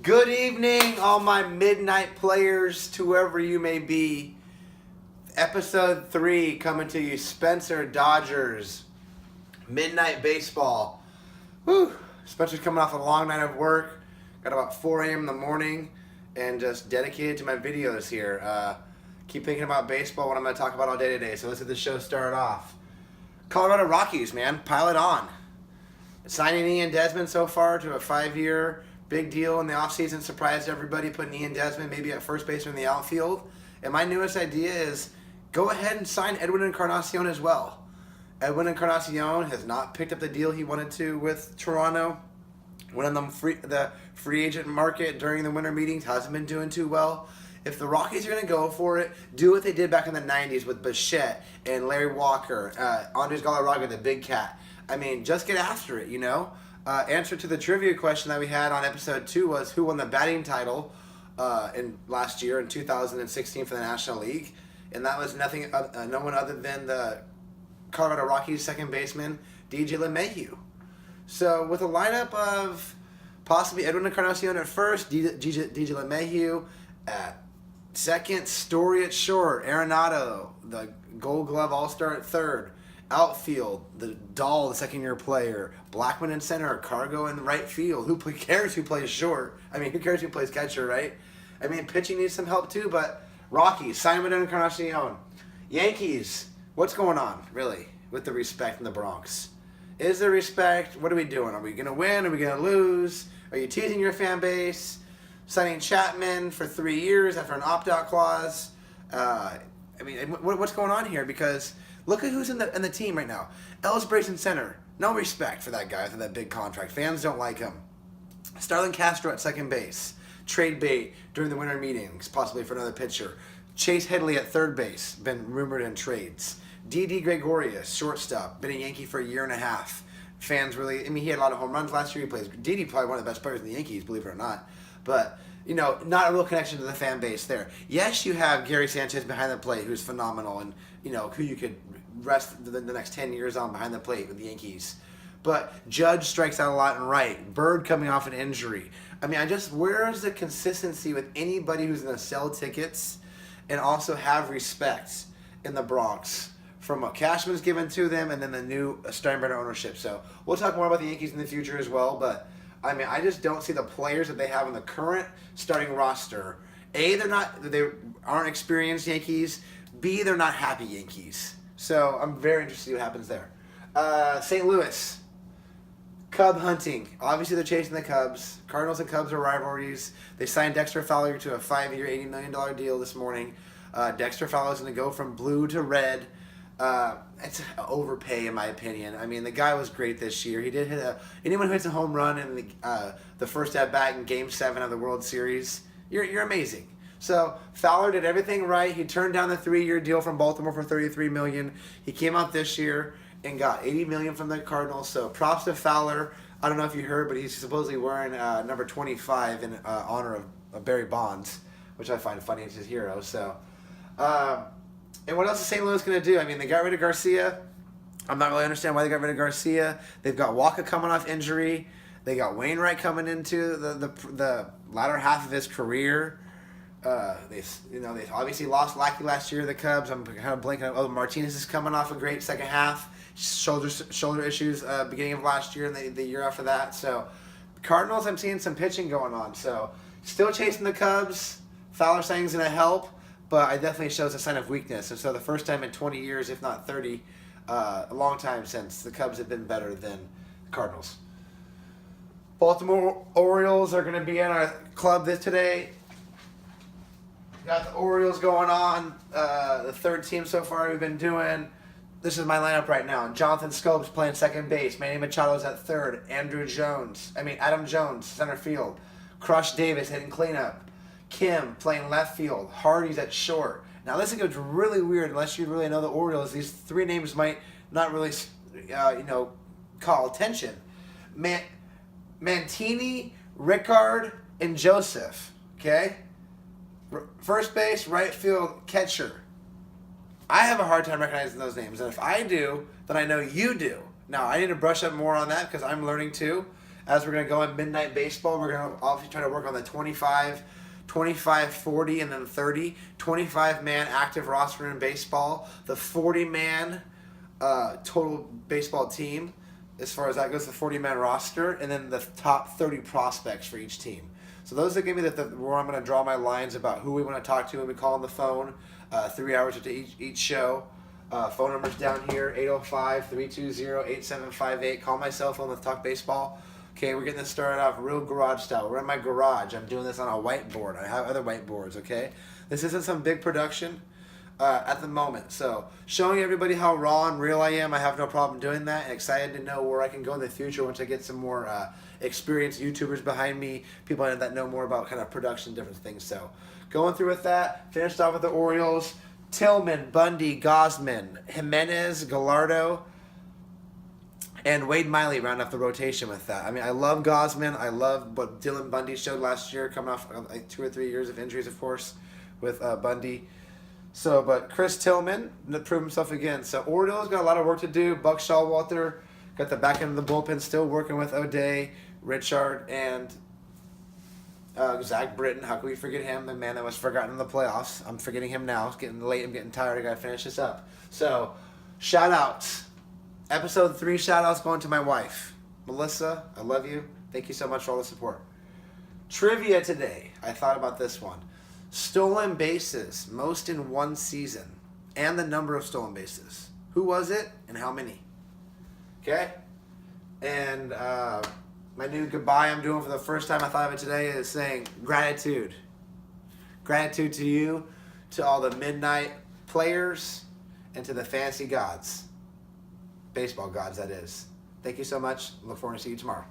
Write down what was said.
Good evening, all my midnight players, to whoever you may be. Episode 3 coming to you, Spencer.Dodgers. Midnight baseball. Whew. Spencer's coming off a long night of work. Got about 4 a.m. in the morning and just dedicated to my videos here. Keep thinking about baseball, what I'm going to talk about all day today. So let's get the show started off. Colorado Rockies, man. Pile it on. Signing Ian Desmond so far to a 5-year big deal in the offseason. Surprised everybody, putting Ian Desmond maybe at first base or in the outfield. And my newest idea is go ahead and sign Edwin Encarnacion as well. Edwin Encarnacion has not picked up the deal he wanted to with Toronto. Went on the free agent market during the winter meetings. Hasn't been doing too well. If the Rockies are going to go for it, do what they did back in the 90s with Bichette and Larry Walker, Andres Galarraga, the big cat. I mean, just get after it, you know? Answer to the trivia question that we had on episode 2 was who won the batting title in last year in 2016 for the National League, and that was no one other than the Colorado Rockies second baseman DJ LeMahieu. So with a lineup of possibly Edwin Encarnacion at first, DJ LeMahieu at second, Story at short, Arenado, the Gold Glove All-Star at third. Outfield, the Dahl, the second-year player. Blackman in center, Cargo in the right field. Who cares who plays short? I mean, who cares who plays catcher, right? I mean, pitching needs some help too, but Rockies, Simon Encarnacion. Yankees, what's going on, really, with the respect in the Bronx? Is there respect? What are we doing? Are we going to win? Are we going to lose? Are you teasing your fan base? Signing Chapman for 3 years after an opt-out clause? I mean, what's going on here? Because look at who's in the team right now. Ellsbury's in center. No respect for that guy with that big contract. Fans don't like him. Starlin Castro at second base. Trade bait during the winter meetings, possibly for another pitcher. Chase Headley at third base, been rumored in trades. Didi Gregorius, shortstop, been a Yankee for a year and a half. Fans really, I mean, he had a lot of home runs last year. Didi probably one of the best players in the Yankees, believe it or not. But, you know, not a real connection to the fan base there. Yes, you have Gary Sanchez behind the plate, who's phenomenal, and, you know, who you could rest the next 10 years on behind the plate with the Yankees. But Judge strikes out a lot in right. Bird coming off an injury. I mean, where is the consistency with anybody who's going to sell tickets and also have respect in the Bronx from what Cashman's given to them and then the new Steinbrenner ownership? So we'll talk more about the Yankees in the future as well, but I mean, I just don't see the players that they have in the current starting roster. A, they aren't experienced Yankees. B, they're not happy Yankees. So I'm very interested to see what happens there. St. Louis, Cub hunting. Obviously, they're chasing the Cubs. Cardinals and Cubs are rivalries. They signed Dexter Fowler to a 5-year, $80 million deal this morning. Dexter Fowler's going to go from blue to red. It's an overpay, in my opinion. I mean, the guy was great this year. He did hit anyone who hits a home run in the first at-bat in Game 7 of the World Series, you're amazing. So Fowler did everything right. He turned down the 3-year deal from Baltimore for $33 million. He came out this year and got $80 million from the Cardinals. So props to Fowler. I don't know if you heard, but he's supposedly wearing number 25 in honor of Barry Bonds, which I find funny. It's his hero. So, and what else is St. Louis going to do? I mean, they got rid of Garcia. I'm not really understand why they got rid of Garcia. They've got Walker coming off injury. They got Wainwright coming into the latter half of his career. They obviously lost Lackey last year. The Cubs. I'm kind of blanking. Oh, Martinez is coming off a great second half. Shoulder issues beginning of last year and the year after that. So, Cardinals. I'm seeing some pitching going on. So, still chasing the Cubs. Fowler saying is going to help, but it definitely shows a sign of weakness. And so, the first time in 20 years, if not 30, a long time since the Cubs have been better than the Cardinals. Baltimore Orioles are going to be in our club today. Got the Orioles going on, the third team so far we've been doing. This is my lineup right now. Jonathan Scopes playing second base. Manny Machado's at third. Adam Jones, center field. Crush Davis hitting cleanup. Kim playing left field. Hardy's at short. Now this gets really weird unless you really know the Orioles. These 3 names might not really, call attention. Mantini, Rickard, and Joseph. Okay? First base, right field, catcher. I have a hard time recognizing those names, and if I do, then I know you do. Now, I need to brush up more on that because I'm learning too. as we're going to go in midnight baseball, we're going to obviously try to work on the 25, 40, and then 30. 25-man active roster in baseball. The 40-man total baseball team, as far as that goes, the 40-man roster, and then the top 30 prospects for each team. So those are going to be where I'm going to draw my lines about who we want to talk to when we call on the phone, 3 hours into each show. Phone number's down here, 805-320-8758. Call my cell phone, let's talk baseball. Okay, we're getting this started off real garage style. We're in my garage. I'm doing this on a whiteboard. I have other whiteboards, okay? This isn't some big production at the moment. So showing everybody how raw and real I am, I have no problem doing that, and excited to know where I can go in the future once I get some more experienced YouTubers behind me, people that know more about kind of production, different things. So going through with that, finished off with the Orioles. Tillman, Bundy, Gosman, Jimenez, Gallardo, and Wade Miley round off the rotation with that. I mean, I love Gosman. I love what Dylan Bundy showed last year, coming off like 2 or 3 years of injuries, of course, with Bundy. So, but Chris Tillman proved himself again. So, Orioles got a lot of work to do. Buck Showalter got the back end of the bullpen, still working with O'Day, Richard, and Zach Britton. How can we forget him? The man that was forgotten in the playoffs. I'm forgetting him now. It's getting late. I'm getting tired. I got to finish this up. So, shout outs. Episode 3 shout outs going to my wife. Melissa, I love you. Thank you so much for all the support. Trivia today. I thought about this one. Stolen bases, most in one season, and the number of stolen bases. Who was it and how many? Okay? And my new goodbye I'm doing for the first time, I thought of it today, is saying gratitude. Gratitude to you, to all the midnight players, and to the fantasy gods. Baseball gods, that is. Thank you so much. Look forward to seeing you tomorrow.